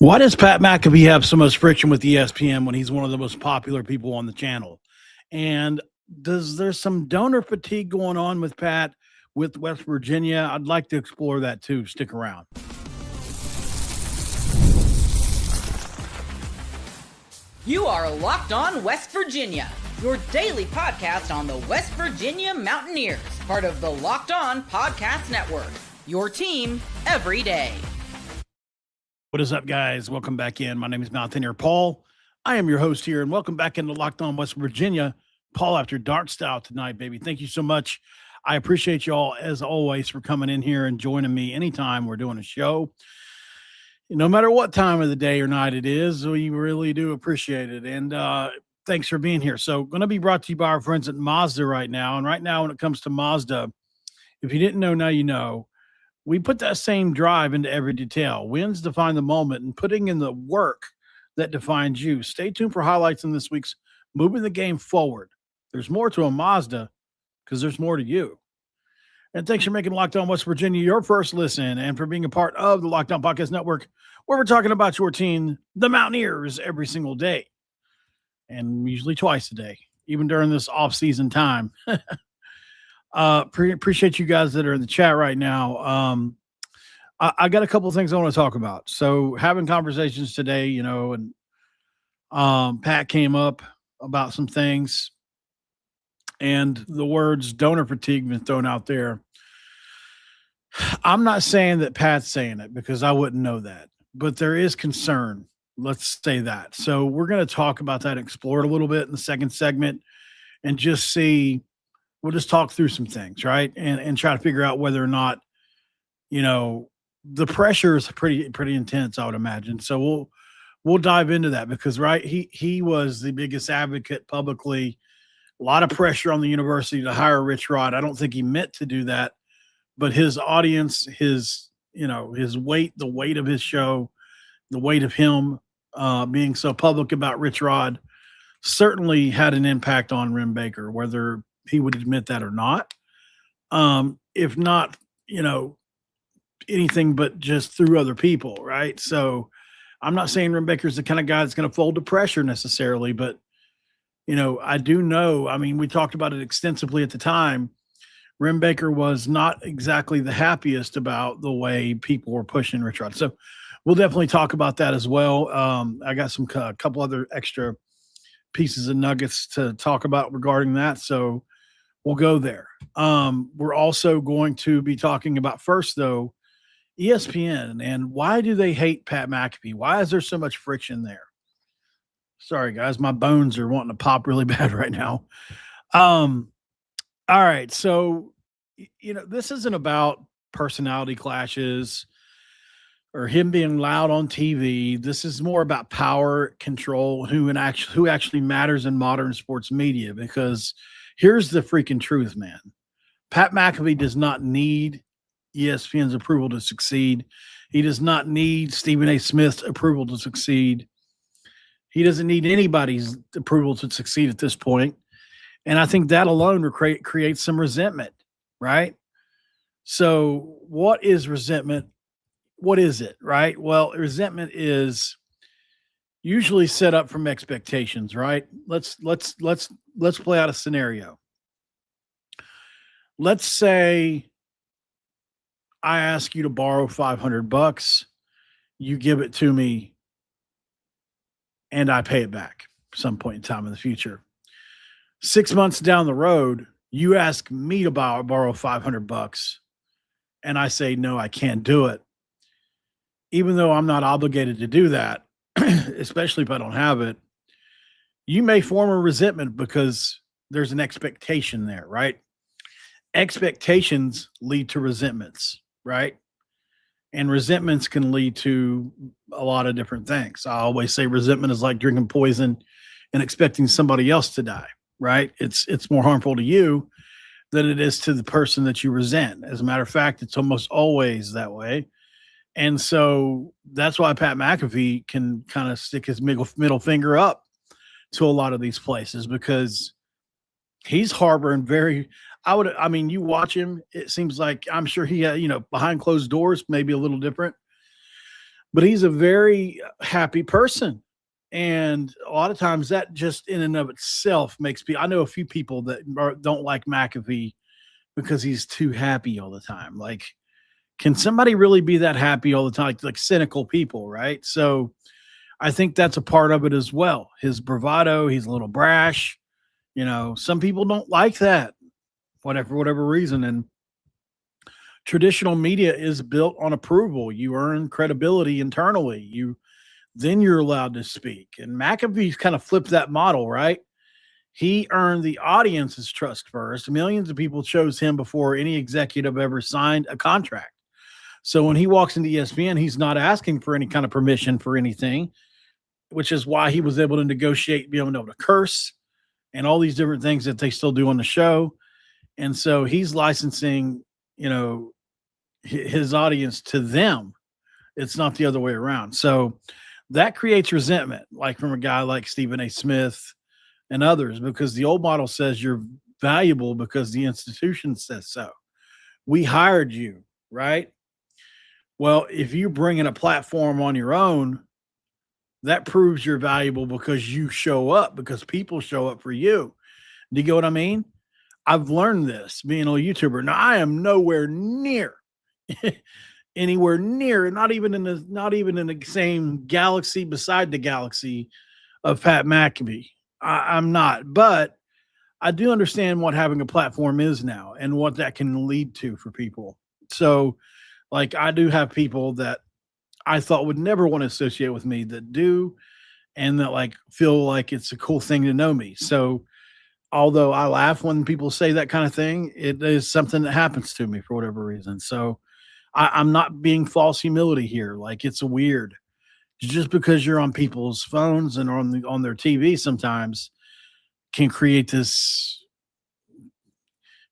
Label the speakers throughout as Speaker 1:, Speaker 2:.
Speaker 1: Why does Pat McAfee have so much friction with ESPN when he's one of the most popular people on the channel? And does there's some donor fatigue going on with Pat with West Virginia? I'd like to explore that too. Stick around.
Speaker 2: You are Locked On West Virginia, your daily podcast on the West Virginia Mountaineers, part of the Locked On Podcast Network, your team every day.
Speaker 1: What is up, guys? Welcome back in. My name is Mountaineer Paul. I am your host here, and welcome back into Locked On West Virginia. Paul after dark style tonight, baby. Thank you so much. I appreciate you all, as always, for coming in here and joining me anytime we're doing a show. No matter what time of the day or night it is, we really do appreciate it. And thanks for being here. So going to be brought to you by our friends at Mazda right now. And right now, when it comes to Mazda, if you didn't know, now you know. We put that same drive into every detail. Wins define the moment and putting in the work that defines you. Stay tuned for highlights in this week's Moving the Game Forward. There's more to a Mazda because there's more to you. And thanks for making Locked On West Virginia your first listen and for being a part of the Locked On Podcast Network, where we're talking about your team, the Mountaineers, every single day. And usually twice a day, even during this off-season time. Appreciate you guys that are in the chat right now. I got a couple of things I want to talk about. So having conversations today, and Pat came up about some things and the words donor fatigue been thrown out there. I'm not saying that Pat's saying it because I wouldn't know that, but there is concern. Let's say that. So we're going to talk about that, explore it a little bit in the second segment and just see. We'll just talk through some things, right? And try to figure out whether or not, the pressure is pretty intense, I would imagine. So we'll dive into that because, right, he was the biggest advocate publicly. A lot of pressure on the university to hire Rich Rod. I don't think he meant to do that, but his audience, his weight, the weight of his show, the weight of him being so public about Rich Rod certainly had an impact on Rim Baker, whether he would admit that or not. If not, anything but just through other people, right? So I'm not saying Rim Baker's the kind of guy that's going to fold to pressure necessarily, but, I do know, we talked about it extensively at the time. Rim Baker was not exactly the happiest about the way people were pushing Rich Rod. So we'll definitely talk about that as well. I got a couple other extra pieces of nuggets to talk about regarding that. So we'll go there. We're also going to be talking about first, though, ESPN and why do they hate Pat McAfee? Why is there so much friction there? Sorry, guys, my bones are wanting to pop really bad right now. All right, so this isn't about personality clashes or him being loud on TV. This is more about power, control, who actually matters in modern sports media. Because here's the freaking truth, man. Pat McAfee does not need ESPN's approval to succeed. He does not need Stephen A. Smith's approval to succeed. He doesn't need anybody's approval to succeed at this point. And I think that alone will create some resentment, right? So what is resentment? What is it, right? Well, resentment is usually set up from expectations, right? Let's play out a scenario. Let's say I ask you to borrow $500, you give it to me, and I pay it back some point in time in the future. 6 months down the road, you ask me to borrow $500, and I say, no, I can't do it. Even though I'm not obligated to do that, especially if I don't have it, you may form a resentment because there's an expectation there, right? Expectations lead to resentments, right? And resentments can lead to a lot of different things. I always say resentment is like drinking poison and expecting somebody else to die, right? It's more harmful to you than it is to the person that you resent. As a matter of fact, it's almost always that way. And so that's why Pat McAfee can kind of stick his middle finger up to a lot of these places because he's harboring you watch him, it seems like, I'm sure he had, behind closed doors, maybe a little different. but he's a very happy person. And a lot of times that just in and of itself makes people, I know a few people that don't like McAfee because he's too happy all the time. Like, can somebody really be that happy all the time? Like cynical people, right? So I think that's a part of it as well. His bravado, he's a little brash. Some people don't like that, whatever reason. And traditional media is built on approval. You earn credibility internally. Then you're allowed to speak. And McAfee's kind of flipped that model, right? He earned the audience's trust first. Millions of people chose him before any executive ever signed a contract. So when he walks into ESPN, he's not asking for any kind of permission for anything, which is why he was able to negotiate, being able to curse and all these different things that they still do on the show. And so he's licensing, his audience to them. It's not the other way around. So that creates resentment, like from a guy like Stephen A. Smith and others, because the old model says you're valuable because the institution says so. We hired you, right? Well, if you bring in a platform on your own, that proves you're valuable because you show up, because people show up for you. Do you get what I mean? I've learned this being a YouTuber. Now I am nowhere near anywhere near, not even in the same galaxy beside the galaxy of Pat McAfee. I'm not, but I do understand what having a platform is now and what that can lead to for people. So, like, I do have people that I thought would never want to associate with me that do, and that like feel like it's a cool thing to know me. So, although I laugh when people say that kind of thing, it is something that happens to me for whatever reason. So, I'm not being false humility here. Like, it's a weird. Just because you're on people's phones and on their TV sometimes can create this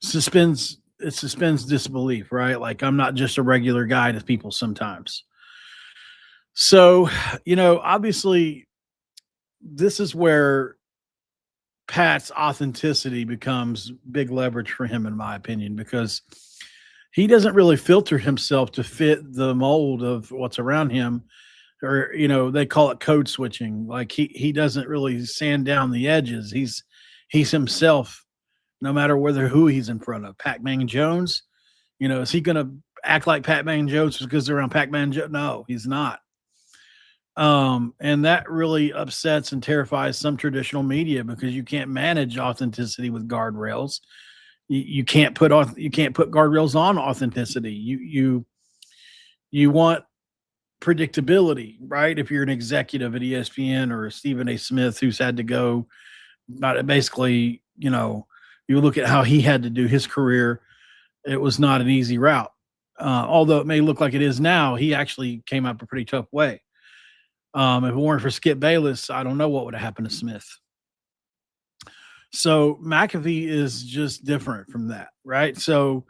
Speaker 1: suspends disbelief, right? Like, I'm not just a regular guy to people sometimes. So, obviously this is where Pat's authenticity becomes big leverage for him, in my opinion, because he doesn't really filter himself to fit the mold of what's around him, or they call it code switching. Like, he doesn't really sand down the edges. He's himself, no matter who he's in front of. Pac-Man Jones, is he going to act like Pac-Man Jones because they're around Pac-Man Jones? No, he's not. And that really upsets and terrifies some traditional media, because you can't manage authenticity with guardrails. You can't put guardrails on authenticity. You want predictability, right? If you're an executive at ESPN or Stephen A. Smith, who's had to go, basically, you look at how he had to do his career. It was not an easy route. Although it may look like it is now, he actually came up a pretty tough way. If it weren't for Skip Bayless, I don't know what would have happened to Smith. So McAfee is just different from that, right? So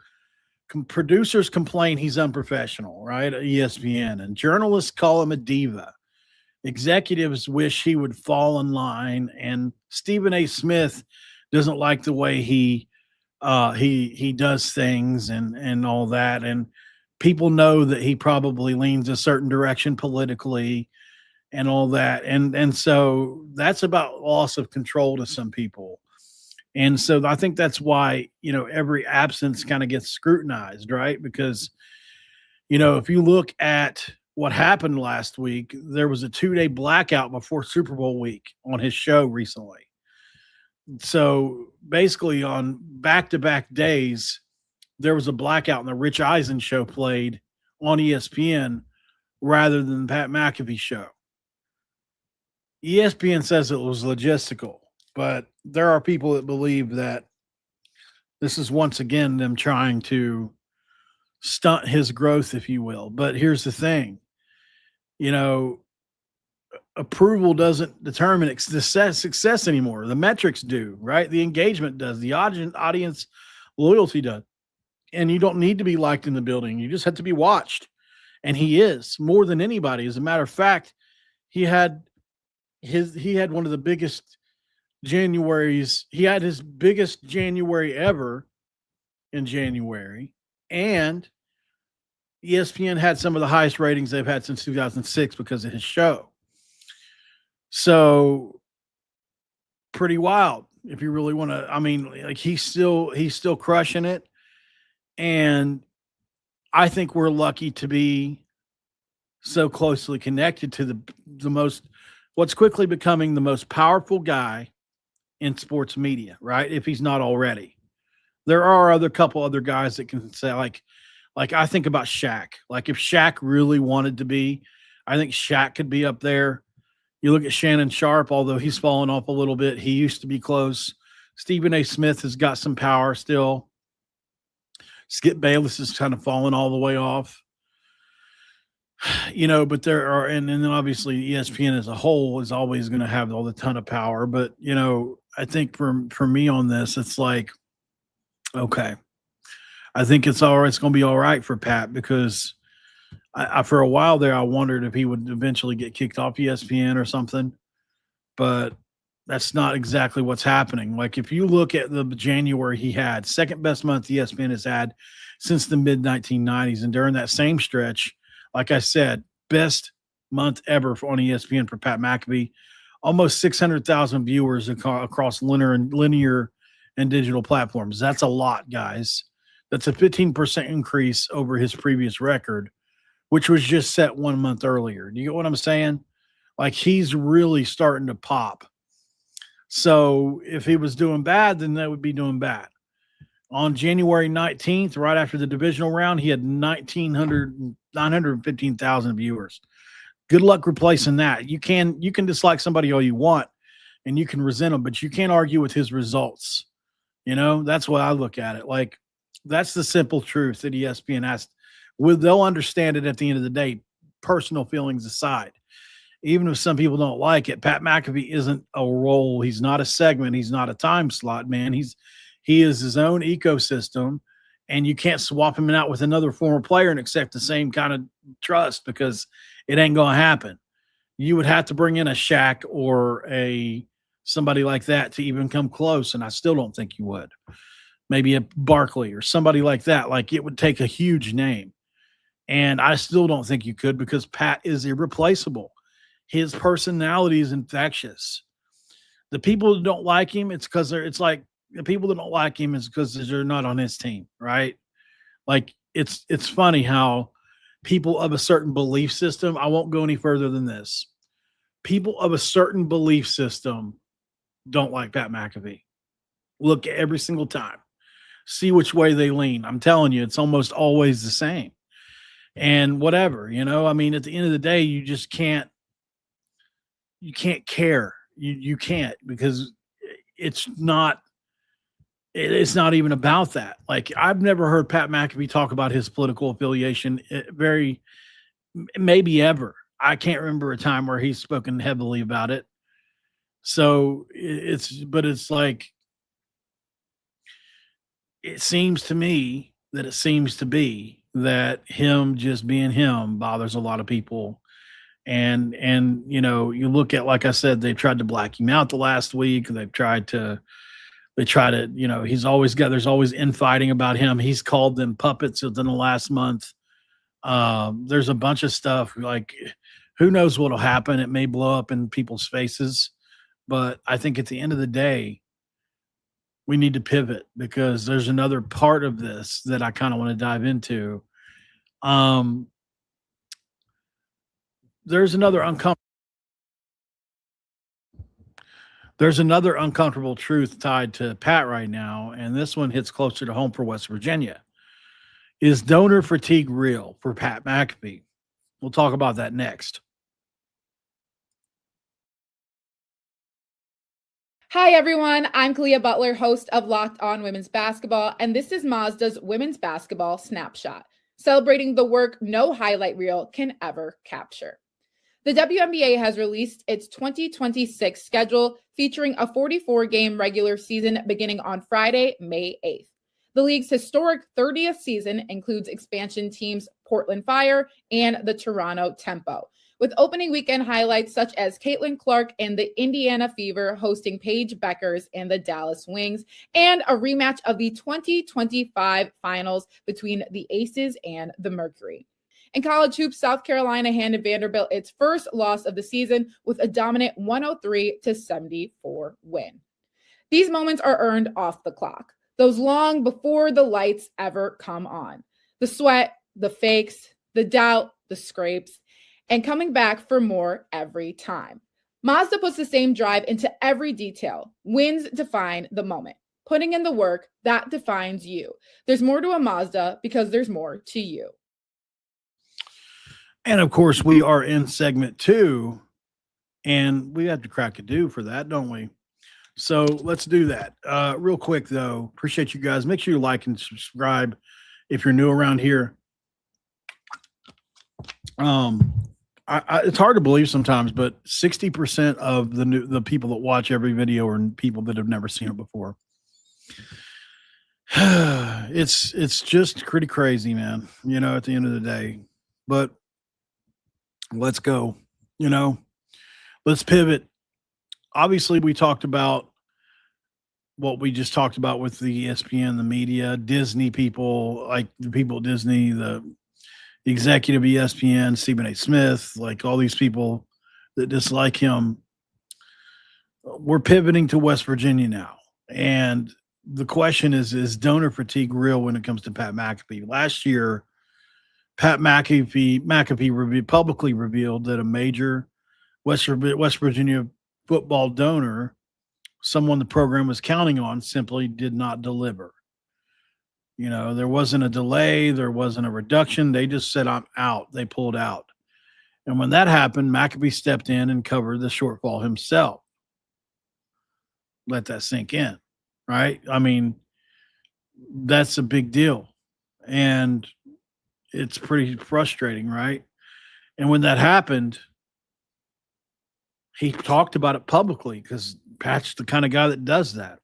Speaker 1: producers complain he's unprofessional, right? At ESPN, and journalists call him a diva. Executives wish he would fall in line, and Stephen A. Smith doesn't like the way he does things and all that. And people know that he probably leans a certain direction politically and all that. And so that's about loss of control to some people. And so I think that's why, every absence kind of gets scrutinized, right? Because, if you look at what happened last week, there was a 2-day blackout before Super Bowl week on his show recently. So basically on back-to-back days, there was a blackout and the Rich Eisen show played on ESPN rather than the Pat McAfee show. ESPN says it was logistical, but there are people that believe that this is once again them trying to stunt his growth, if you will. But here's the thing, approval doesn't determine success anymore. The metrics do, right? The engagement does. The audience loyalty does. And you don't need to be liked in the building. You just have to be watched. And he is, more than anybody. As a matter of fact, he had one of the biggest Januaries. He had his biggest January ever in January. And ESPN had some of the highest ratings they've had since 2006 because of his show. So pretty wild if you really want to. I mean, like he's still crushing it. And I think we're lucky to be so closely connected to the most, what's quickly becoming the most powerful guy in sports media, right? If he's not already. There are couple other guys that can say like I think about Shaq. Like if Shaq really wanted to be, I think Shaq could be up there. You look at Shannon Sharp, although he's fallen off a little bit. He used to be close. Stephen A. Smith has got some power still. Skip Bayless is kind of fallen all the way off. But there are, and then obviously ESPN as a whole is always going to have all the ton of power. But, I think for me on this, it's like, okay, I think it's all right. It's going to be all right for Pat because I for a while there, I wondered if he would eventually get kicked off ESPN or something, but that's not exactly what's happening. Like if you look at the January he had, second best month ESPN has had since the mid 1990s. And during that same stretch, like I said, best month ever on ESPN for Pat McAfee, almost 600,000 viewers across linear and digital platforms. That's a lot, guys. That's a 15% increase over his previous record, which was just set 1 month earlier. Do you get what I'm saying? Like he's really starting to pop. So if he was doing bad, then that would be doing bad. On January 19th, right after the divisional round, he had 915,000 viewers. Good luck replacing that. You can dislike somebody all you want and you can resent them, but you can't argue with his results. That's what I look at it. Like that's the simple truth that ESPN has. They'll understand it at the end of the day, personal feelings aside. Even if some people don't like it, Pat McAfee isn't a role. He's not a segment. He's not a time slot, man. He is his own ecosystem, and you can't swap him out with another former player and accept the same kind of trust because it ain't going to happen. You would have to bring in a Shaq or somebody like that to even come close, and I still don't think you would. Maybe a Barkley or somebody like that. Like it would take a huge name, and I still don't think you could because Pat is irreplaceable. His personality is infectious. The people that don't like him, the people that don't like him is because they're not on his team, right? Like it's funny how people of a certain belief system, I won't go any further than this. People of a certain belief system don't like Pat McAfee. Look every single time. See which way they lean. I'm telling you, it's almost always the same. And whatever, I mean, at the end of the day, you just can't care. You can't because it's not even about that. Like I've never heard Pat McAfee talk about his political affiliation maybe ever. I can't remember a time where he's spoken heavily about it. So it's like, it seems to me that it seems to be that him just being him bothers a lot of people. And you look at, like I said, they tried to black him out the last week. They try to, there's always infighting about him. He's called them puppets within the last month. There's a bunch of stuff like, who knows what'll happen. It may blow up in people's faces, but I think at the end of the day, we need to pivot because there's another part of this that I kind of want to dive into. There's another uncomfortable truth tied to Pat right now, and this one hits closer to home for West Virginia. Is donor fatigue real for Pat McAfee? We'll talk about that next.
Speaker 3: Hi, everyone. I'm Kalia Butler, host of Locked On Women's Basketball, and this is Mazda's Women's Basketball Snapshot, celebrating the work no highlight reel can ever capture. The WNBA has released its 2026 schedule featuring a 44-game regular season beginning on Friday, May 8th. The league's historic 30th season includes expansion teams Portland Fire and the Toronto Tempo, with opening weekend highlights such as Caitlin Clark and the Indiana Fever hosting Paige Beckers and the Dallas Wings, and a rematch of the 2025 finals between the Aces and the Mercury. In college hoops, South Carolina handed Vanderbilt its first loss of the season with a dominant 103-74 win. These moments are earned off the clock, those long before the lights ever come on. The sweat, the fakes, the doubt, the scrapes, and coming back for more every time. Mazda puts the same drive into every detail. Wins define the moment. Putting in the work, that defines you. There's more to a Mazda because there's more to you.
Speaker 1: And of course, we are in segment 2, and we have to crack a do for that, don't we? So let's do that. Real quick, though, appreciate you guys. Make sure you like and subscribe if you're new around here. It's hard to believe sometimes, but 60% of the people that watch every video are people that have never seen it before. It's just pretty crazy, man. At the end of the day, but let's go. Let's pivot. Obviously, we talked about what we just talked about with the ESPN, the media, Disney people, like the people at Disney, the executive ESPN, Stephen A. Smith, like all these people that dislike him. We're pivoting to West Virginia now. And the question is donor fatigue real when it comes to Pat McAfee? Last year, Pat McAfee publicly revealed that a major West Virginia football donor, someone the program was counting on, simply did not deliver. There wasn't a delay. There wasn't a reduction. They just said, I'm out. They pulled out. And when that happened, McAfee stepped in and covered the shortfall himself. Let that sink in, right? I mean, that's a big deal. And it's pretty frustrating, right? And when that happened, he talked about it publicly because Pat's the kind of guy that does that.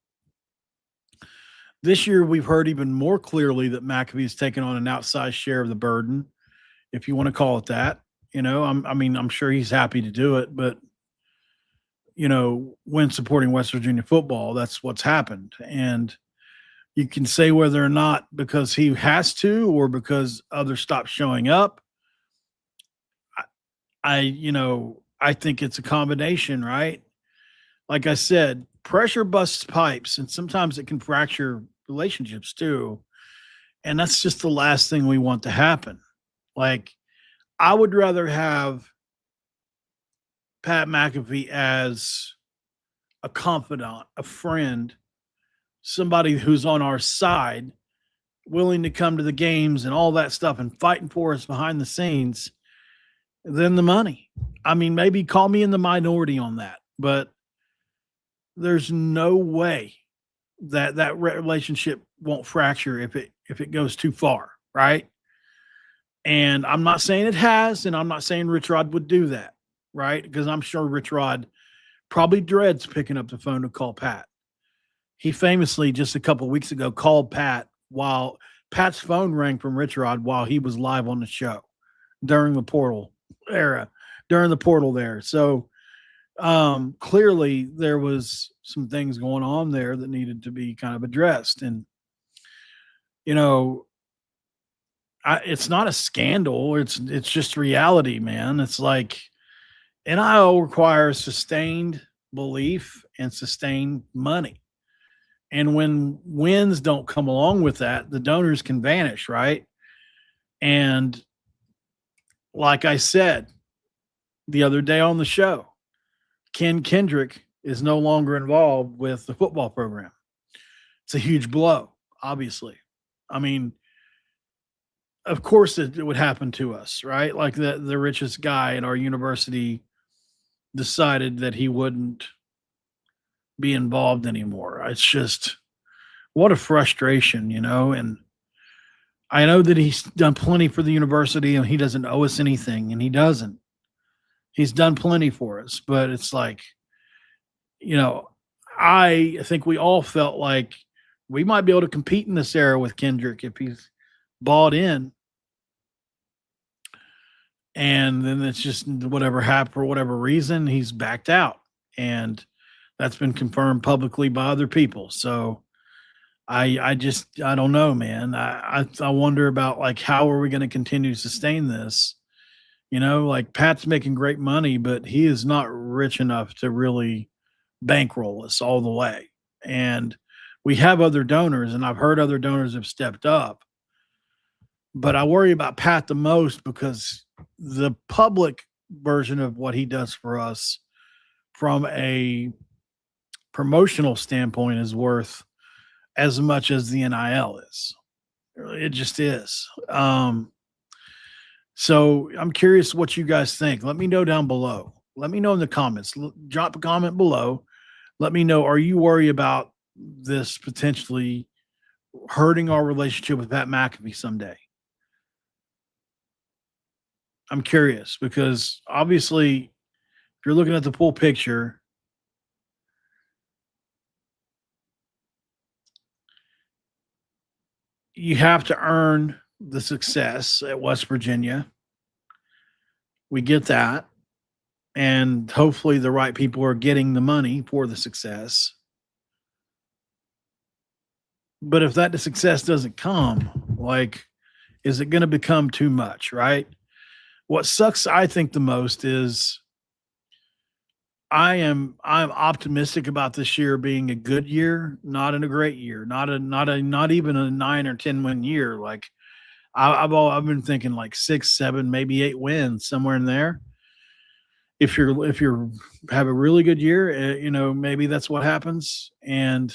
Speaker 1: This year, we've heard even more clearly that McAfee has taken on an outsized share of the burden, if you want to call it that. I'm sure he's happy to do it, but, when supporting West Virginia football, that's what's happened. And you can say whether or not because he has to or because others stop showing up. I think it's a combination, right? Like I said, pressure busts pipes, and sometimes it can fracture relationships too. And that's just the last thing we want to happen. Like, I would rather have Pat McAfee as a confidant, a friend, somebody who's on our side, willing to come to the games and all that stuff and fighting for us behind the scenes than the money. I mean, maybe call me in the minority on that, but there's no way that relationship won't fracture if it goes too far, right? And I'm not saying it has, and I'm not saying Rich Rod would do that, right? Because I'm sure Rich Rod probably dreads picking up the phone to call Pat. He famously, just a couple of weeks ago, called Pat while Pat's phone rang from Rich Rod while he was live on the show during the portal era, there. So clearly there was some things going on there that needed to be kind of addressed. And, it's not a scandal. It's just reality, man. It's like NIL requires sustained belief and sustained money. And when wins don't come along with that, the donors can vanish, right? And like I said the other day on the show, Ken Kendrick is no longer involved with the football program. It's a huge blow, obviously. I mean, of course it would happen to us, right? Like the richest guy at our university decided that he wouldn't be involved anymore. It's just, what a frustration, and I know that he's done plenty for the university and he doesn't owe us anything, and he doesn't. He's done plenty for us, but it's like, I think we all felt like we might be able to compete in this era with Kendrick if he's bought in. And then it's just whatever happened for whatever reason, he's backed out. And that's been confirmed publicly by other people. So I don't know, man. I wonder about like how are we going to continue to sustain this? Like Pat's making great money, but he is not rich enough to really bankroll us all the way. And we have other donors, and I've heard other donors have stepped up. But I worry about Pat the most because the public version of what he does for us from a promotional standpoint is worth as much as the NIL is. It just is. So I'm curious what you guys think. Let me know down below. Let me know in the comments. Drop a comment below. Let me know, are you worried about this potentially hurting our relationship with Pat McAfee someday? I'm curious because obviously, if you're looking at the full picture, you have to earn the success at West Virginia. We get that. And hopefully the right people are getting the money for the success. But if that success doesn't come, like, is it going to become too much, right? What sucks, I think, the most is I'm optimistic about this year being a good year, not in a great year, not even a 9 or 10 win year. Like I've been thinking like 6, 7, maybe 8 wins, somewhere in there. If you're have a really good year, maybe that's what happens. And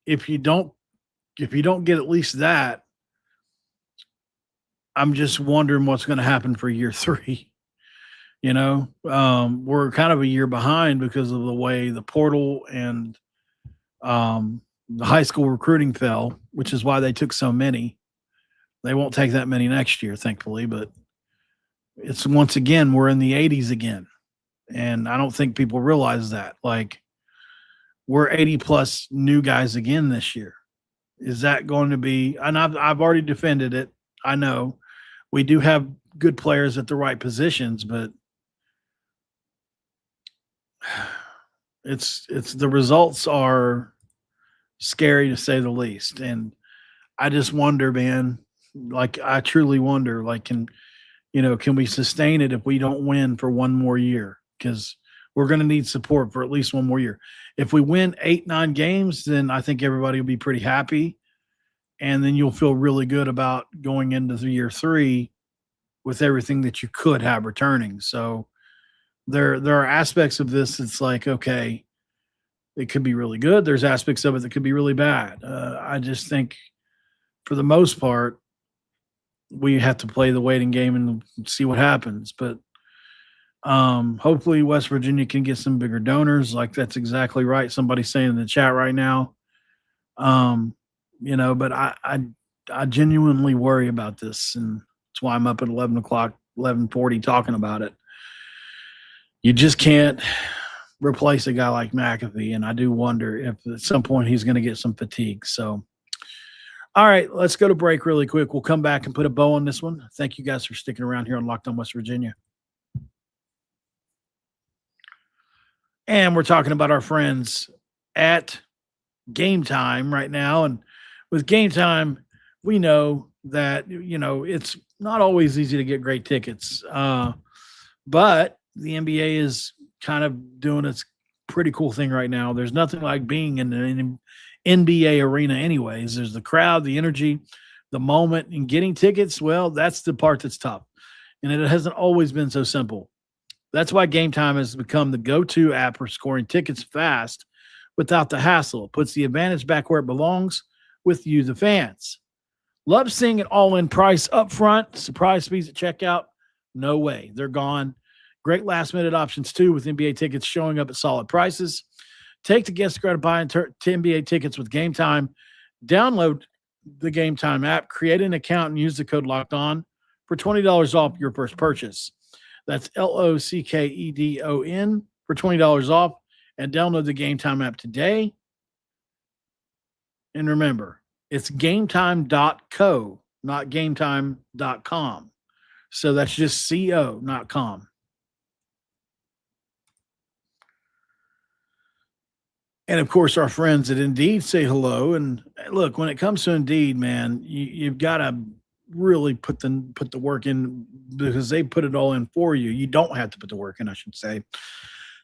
Speaker 1: if you don't get at least that, I'm just wondering what's going to happen for year 3. We're kind of a year behind because of the way the portal and the high school recruiting fell, which is why they took so many. They won't take that many next year, thankfully, but it's once again, we're in the 80s again. And I don't think people realize that. Like, we're 80 plus new guys again this year. Is that going to be, and I've already defended it. I know we do have good players at the right positions, but it's the results are scary to say the least. And I just wonder, man, like I truly wonder, like, can we sustain it if we don't win for one more year? Because we're going to need support for at least one more year. If we win 8, 9 games, then I think everybody will be pretty happy. And then you'll feel really good about going into the year 3 with everything that you could have returning. So there are aspects of this. It's like, okay, it could be really good. There's aspects of it that could be really bad. I just think for the most part, we have to play the waiting game and see what happens. But hopefully West Virginia can get some bigger donors. Like, that's exactly right. Somebody's saying in the chat right now. But I genuinely worry about this, and that's why I'm up at 11 o'clock, 11:40 talking about it. You just can't replace a guy like McAfee, and I do wonder if at some point he's going to get some fatigue. So, all right, let's go to break really quick. We'll come back and put a bow on this one. Thank you guys for sticking around here on Locked On West Virginia. And we're talking about our friends at Game Time right now. And with Game Time, we know that, it's not always easy to get great tickets. But the NBA is kind of doing its pretty cool thing right now. There's nothing like being in an NBA arena anyways. There's the crowd, the energy, the moment, and getting tickets. Well, that's the part that's tough. And it hasn't always been so simple. That's why Game Time has become the go-to app for scoring tickets fast without the hassle. It puts the advantage back where it belongs with you, the fans. Love seeing an all-in price up front. Surprise fees at checkout? No way. They're gone. Great last-minute options, too, with NBA tickets showing up at solid prices. Take the guest credit buying to NBA tickets with Game Time. Download the Game Time app, create an account, and use the code LOCKEDON for $20 off your first purchase. That's LOCKEDON for $20 off, and download the Game Time app today. And remember, it's gametime.co, not gametime.com. So that's just CO, not com. And of course, our friends at Indeed say hello. And look, when it comes to Indeed, man, you've got to really put the work in, because they put it all in for you. You don't have to put the work in, I should say.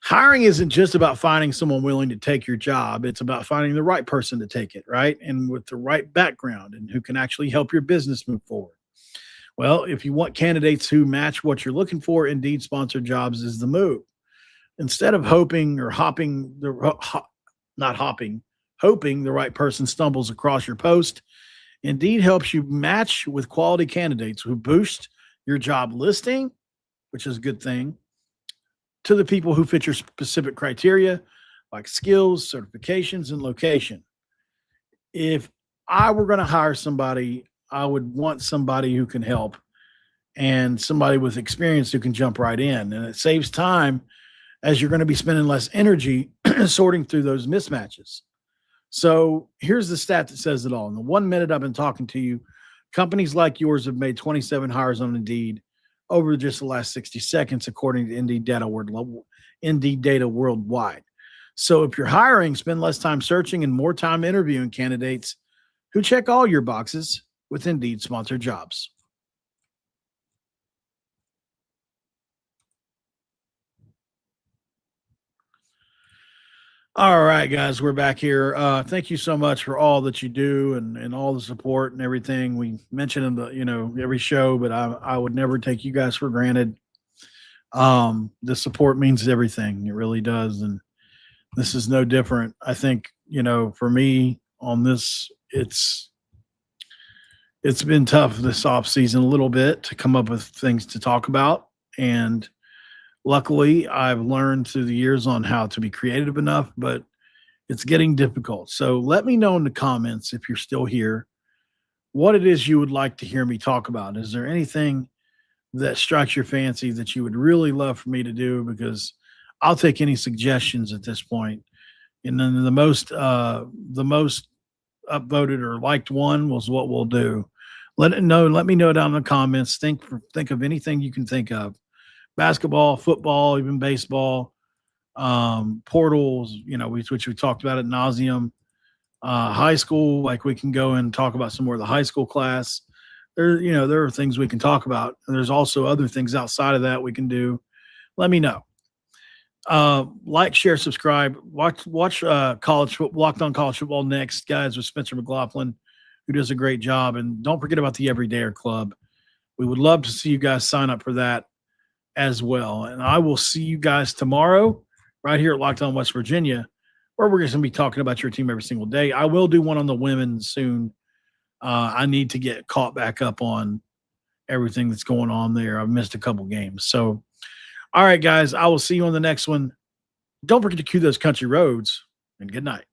Speaker 1: Hiring isn't just about finding someone willing to take your job. It's about finding the right person to take it, right? And with the right background and who can actually help your business move forward. Well, if you want candidates who match what you're looking for, Indeed sponsored jobs is the move. Instead of hoping or hopping not hopping, hoping the right person stumbles across your post, Indeed helps you match with quality candidates who boost your job listing, which is a good thing, to the people who fit your specific criteria, like skills, certifications, and location. If I were going to hire somebody, I would want somebody who can help and somebody with experience who can jump right in. And it saves time, as you're going to be spending less energy sorting through those mismatches. So here's the stat that says it all. In the 1 minute I've been talking to you, companies like yours have made 27 hires on Indeed over just the last 60 seconds, according to Indeed data worldwide. So if you're hiring, spend less time searching and more time interviewing candidates who check all your boxes with Indeed sponsored jobs. All right, guys, we're back here. Thank you so much for all that you do and all the support and everything. We mention in the every show, but I would never take you guys for granted. The support means everything. It really does, and this is no different. I think for me on this, it's been tough this off season a little bit to come up with things to talk about, and luckily, I've learned through the years on how to be creative enough, but it's getting difficult. So let me know in the comments, if you're still here, what it is you would like to hear me talk about. Is there anything that strikes your fancy that you would really love for me to do? Because I'll take any suggestions at this point. And then the most upvoted or liked one was what we'll do. Let me know down in the comments. Think of anything you can think of. Basketball, football, even baseball, portals, which we talked about ad nauseum. High school, like we can go and talk about some more of the high school class. There are things we can talk about. And there's also other things outside of that we can do. Let me know. Like, share, subscribe. Watch college football, Locked On College Football Next, guys, with Spencer McLaughlin, who does a great job. And don't forget about the Everydayer Club. We would love to see you guys sign up for that as well. And I will see you guys tomorrow right here at Locked On West Virginia, where we're going to be talking about your team every single day. I will do one on the women soon. I need to get caught back up on everything that's going on there. I've missed a couple games. So, all right, guys, I will see you on the next one. Don't forget to cue those country roads, and good night.